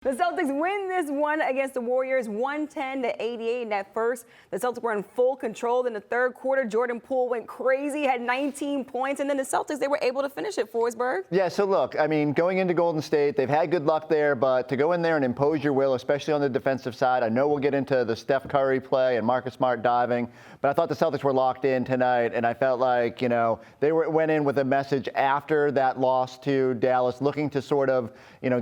The Celtics win this one against the Warriors 110-88. And at first, the Celtics were in full control. In the third quarter, Jordan Poole went crazy, had 19 points. And then the Celtics, they were able to finish it, Forsberg. Yeah, so look, I mean, going into Golden State, they've had good luck there. But to go in there and impose your will, especially on the defensive side, I know we'll get into the Steph Curry play and Marcus Smart diving. But I thought the Celtics were locked in tonight. And I felt like, they went in with a message after that loss to Dallas, looking to sort of,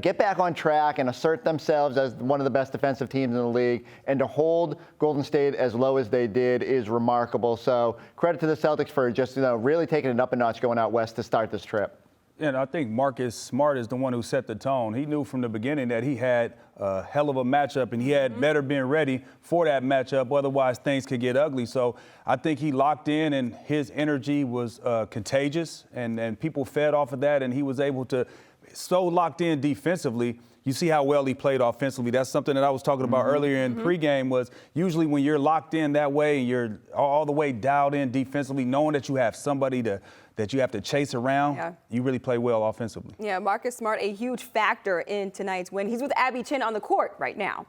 get back on track and assert themselves as one of the best defensive teams in the league. And to hold Golden State as low as they did is remarkable. So credit to the Celtics for just, really taking it up a notch going out west to start this trip. And I think Marcus Smart is the one who set the tone. He knew from the beginning that he had a hell of a matchup, and he had better been ready for that matchup. Otherwise, things could get ugly. So I think he locked in, and his energy was contagious, and people fed off of that, and he was able to so locked in defensively. You see how well he played offensively. That's something that I was talking about earlier in pregame was usually when you're locked in that way and you're all the way dialed in defensively, knowing that you have somebody that you have to chase around, you really play well offensively. Yeah, Marcus Smart, a huge factor in tonight's win. He's with Abby Chin on the court right now.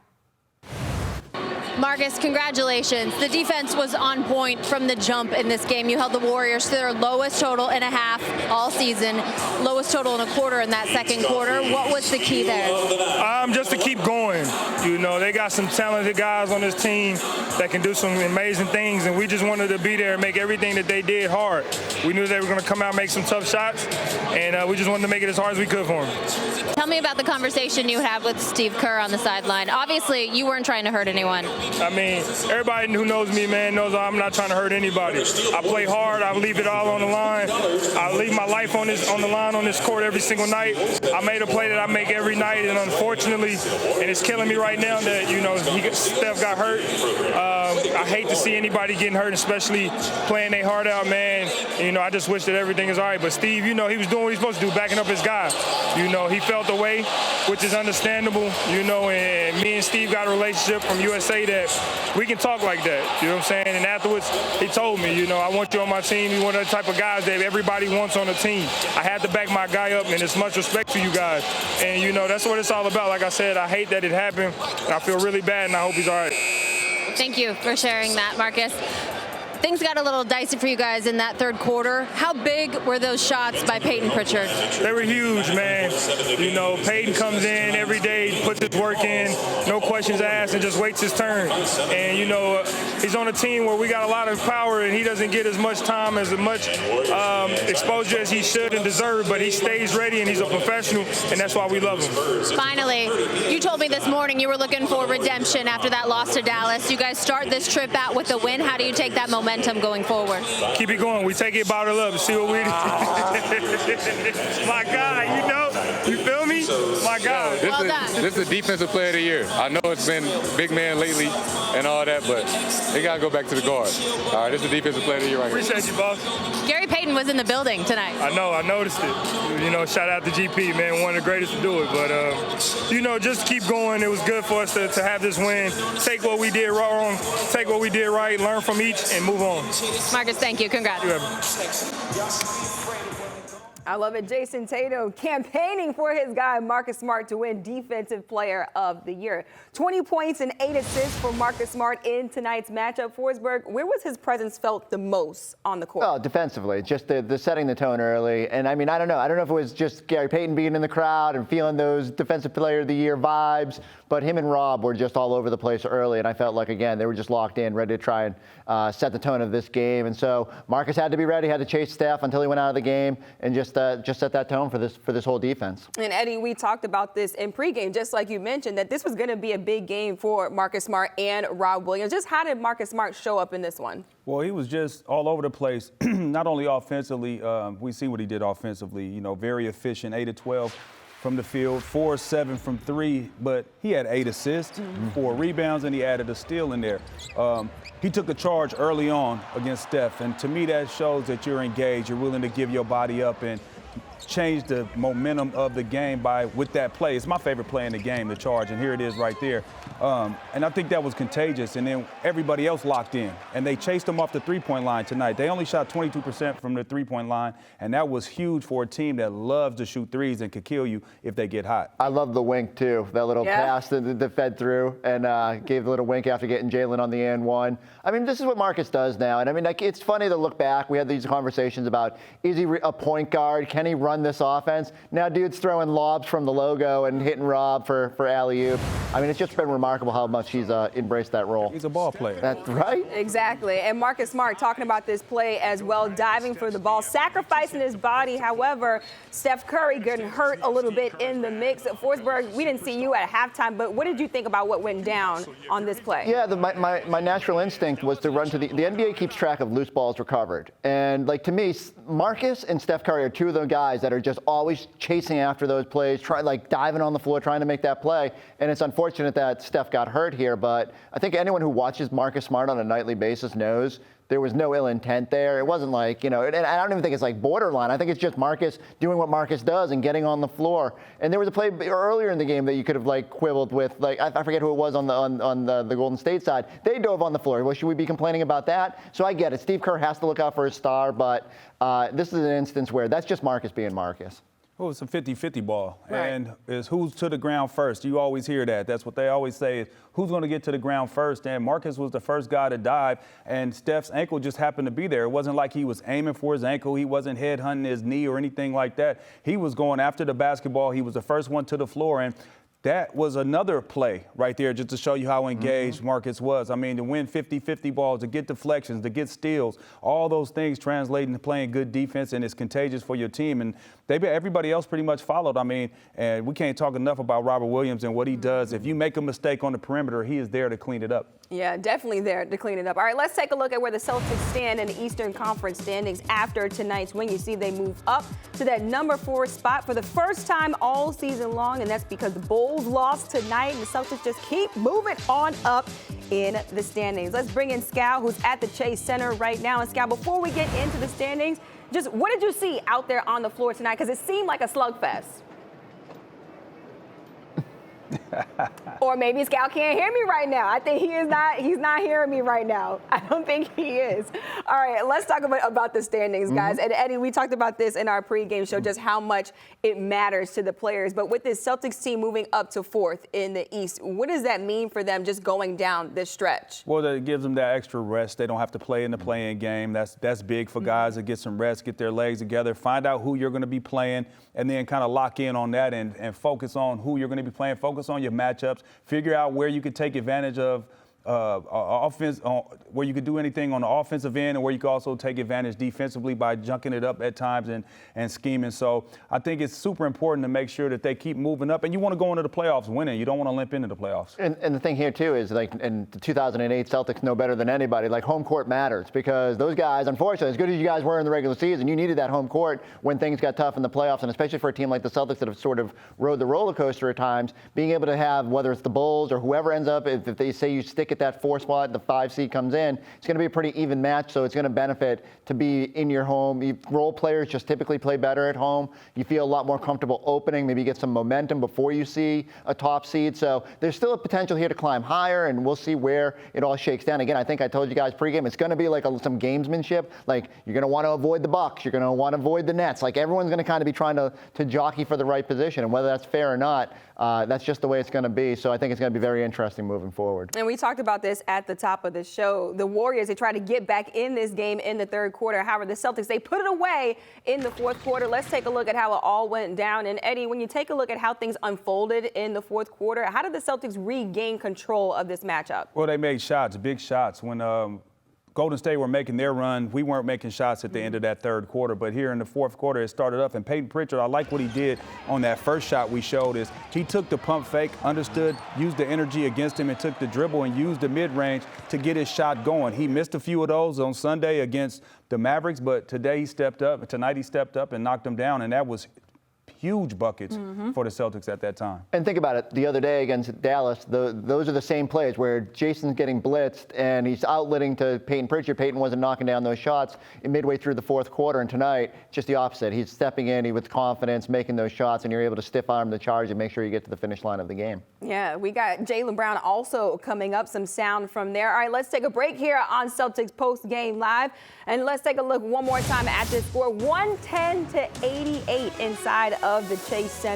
Marcus, congratulations. The defense was on point from the jump in this game. You held the Warriors to their lowest total in a half all season, lowest total in a quarter in that second quarter. What was the key there? Just to keep going. They got some talented guys on this team that can do some amazing things, and we just wanted to be there and make everything that they did hard. We knew they were going to come out and make some tough shots, and we just wanted to make it as hard as we could for them. Tell me about the conversation you had with Steve Kerr on the sideline. Obviously, you weren't trying to hurt anyone. I mean, everybody who knows me, man, knows I'm not trying to hurt anybody. I play hard. I leave it all on the line. I leave my life on the line on this court every single night. I made a play that I make every night, and unfortunately, and it's killing me right now that, Steph got hurt. I hate to see anybody getting hurt, especially playing their heart out, man. I just wish that everything is all right. But Steve, he was doing what he was supposed to do, backing up his guy. He felt the way, which is understandable, and me and Steve got a relationship from USA that we can talk like that, you know what I'm saying? And afterwards, he told me, I want you on my team. You're one of the type of guys that everybody wants on the team. I had to back my guy up, and it's much respect to you guys. And, that's what it's all about. Like I said, I hate that it happened. I feel really bad, and I hope he's all right. Thank you for sharing that, Marcus. Things got a little dicey for you guys in that third quarter. How big were those shots by Peyton Pritchard? They were huge, man. Peyton comes in every day, puts his work in, no questions asked, and just waits his turn. And, he's on a team where we got a lot of power, and he doesn't get as much time, as much exposure as he should and deserve, but he stays ready, and he's a professional, and that's why we love him. Finally, you told me this morning you were looking for redemption after that loss to Dallas. You guys start this trip out with a win. How do you take that momentum going forward? Keep it going. We take it bottled up and see what we do. My God, you feel me? My God. Well done. This is the defensive player of the year. I know it's been big man lately and all that, but they got to go back to the guard. All right, this is the defensive player of the year right here. Appreciate you, boss. Gary Payton was in the building tonight. I know. I noticed it. Shout out to GP, man. One of the greatest to do it. But, just keep going. It was good for us to have this win. Take what we did wrong, take what we did right, learn from each, and move on. Marcus, thank you. Congrats. I love it. Jason Tatum campaigning for his guy Marcus Smart to win Defensive Player of the Year. 20 points and 8 assists for Marcus Smart in tonight's matchup. Forsberg, where was his presence felt the most on the court? Well, defensively, just the setting the tone early. And, I mean, I don't know. I don't know if it was just Gary Payton being in the crowd and feeling those Defensive Player of the Year vibes, but him and Rob were just all over the place early. And I felt like, again, they were just locked in, ready to try and set the tone of this game. And so Marcus had to be ready, had to chase Steph until he went out of the game and just set that tone for this whole defense. And Eddie, we talked about this in pregame, just like you mentioned, that this was going to be a big game for Marcus Smart and Rob Williams. Just how did Marcus Smart show up in this one? Well, he was just all over the place, not only offensively. We see what he did offensively, very efficient, 8 of 12 from the field, 4 of 7 from 3, but he had 8 assists, 4 rebounds, and he added a steal in there. He took a charge early on against Steph, and to me that shows that you're engaged, you're willing to give your body up, and changed the momentum of the game with that play. It's my favorite play in the game, the charge, and here it is right there. And I think that was contagious, and then everybody else locked in, and they chased them off the three-point line tonight. They only shot 22% from the three-point line, and that was huge for a team that loves to shoot threes and could kill you if they get hot. I love the wink, too, that little pass that fed through and gave the little wink after getting Jalen on the and one. I mean, this is what Marcus does now, and I mean, like, it's funny to look back. We had these conversations about, is he a point guard? Can he run this offense? Now dude's throwing lobs from the logo and hitting Rob for alley-oop. I mean, it's just been remarkable how much he's embraced that role. He's a ball player. That's right. Exactly. And Marcus Smart talking about this play as well, diving for the ball, sacrificing his body. However, Steph Curry getting hurt a little bit in the mix. Forsberg, we didn't see you at halftime, but what did you think about what went down on this play? Yeah, my natural instinct was to run to the NBA keeps track of loose balls recovered. And, like, to me, Marcus and Steph Curry are two of the guys that are just always chasing after those plays, diving on the floor, trying to make that play. And it's unfortunate that Steph got hurt here, but I think anyone who watches Marcus Smart on a nightly basis knows there was no ill intent there. It wasn't like, and I don't even think it's like borderline. I think it's just Marcus doing what Marcus does and getting on the floor. And there was a play earlier in the game that you could have quibbled with. I forget who it was on the Golden State side. They dove on the floor. Well, should we be complaining about that? So I get it. Steve Kerr has to look out for his star, but this is an instance where that's just Marcus being Marcus. Well, it's a 50-50 ball, right. And it's who's to the ground first. You always hear that. That's what they always say is who's going to get to the ground first. And Marcus was the first guy to dive, and Steph's ankle just happened to be there. It wasn't like he was aiming for his ankle. He wasn't headhunting his knee or anything like that. He was going after the basketball. He was the first one to the floor, and that was another play right there just to show you how engaged Marcus was. I mean, to win 50-50 balls, to get deflections, to get steals, all those things translate into playing good defense, and it's contagious for your team. And everybody else pretty much followed. I mean, and we can't talk enough about Robert Williams and what he does. If you make a mistake on the perimeter, he is there to clean it up. Yeah, definitely there to clean it up. All right, let's take a look at where the Celtics stand in the Eastern Conference standings after tonight's win. You see they move up to that number 4 spot for the first time all season long, and that's because the Bulls lost tonight, and the Celtics just keep moving on up in the standings. Let's bring in Scal, who's at the Chase Center right now. And Scal, before we get into the standings, just what did you see out there on the floor tonight? Because it seemed like a slugfest. Or maybe Scal can't hear me right now. I think he's not hearing me right now. I don't think he is. All right, let's talk about the standings, guys. And Eddie, we talked about this in our pregame show, just how much it matters to the players. But with this Celtics team moving up to 4th in the East, what does that mean for them just going down this stretch? Well, it gives them that extra rest. They don't have to play in the play-in game. That's big for guys to get some rest, get their legs together, find out who you're going to be playing, and then kind of lock in on that and focus on who you're going to be playing, focus on your matchups, figure out where you can take advantage of offense, where you could do anything on the offensive end, and where you can also take advantage defensively by junking it up at times and scheming. So I think it's super important to make sure that they keep moving up, and you want to go into the playoffs winning. You don't want to limp into the playoffs. And the thing here too is, like, in the 2008 Celtics know better than anybody, like, home court matters, because those guys, unfortunately, as good as you guys were in the regular season, you needed that home court when things got tough in the playoffs, and especially for a team like the Celtics that have sort of rode the roller coaster at times, being able to have, whether it's the Bulls or whoever ends up, if they say you stick at that 4 spot, the 5 seed comes in, it's going to be a pretty even match, so it's going to benefit to be in your home. Role players just typically play better at home. You feel a lot more comfortable opening, maybe get some momentum before you see a top seed. So there's still a potential here to climb higher, and we'll see where it all shakes down. Again, I think I told you guys pregame, it's going to be like some gamesmanship. Like, you're going to want to avoid the Bucks, you're going to want to avoid the Nets. Like, everyone's going to kind of be trying to jockey for the right position, and whether that's fair or not, that's just the way it's going to be. So I think it's going to be very interesting moving forward. And we talked about this at the top of the show. The Warriors, they try to get back in this game in the 3rd quarter. However, the Celtics, they put it away in the 4th quarter. Let's take a look at how it all went down. And Eddie, when you take a look at how things unfolded in the 4th quarter, how did the Celtics regain control of this matchup? Well, they made shots, big shots. When Golden State were making their run, we weren't making shots at the end of that 3rd quarter. But here in the 4th quarter, it started up. And Peyton Pritchard, I like what he did on that first shot we showed, is he took the pump fake, understood, used the energy against him, and took the dribble and used the mid-range to get his shot going. He missed a few of those on Sunday against the Mavericks, but tonight he stepped up and knocked them down, and that was huge buckets for the Celtics at that time. And think about it. The other day against Dallas, those are the same plays where Jason's getting blitzed and he's outletting to Peyton Pritchard. Peyton wasn't knocking down those shots midway through the fourth quarter. And tonight, just the opposite. He's stepping in with confidence, making those shots, and you're able to stiff arm the charge and make sure you get to the finish line of the game. Yeah, we got Jaylen Brown also coming up, some sound from there. All right, let's take a break here on Celtics Post Game Live, and let's take a look one more time at this score, 110-88 inside of the Chase Center.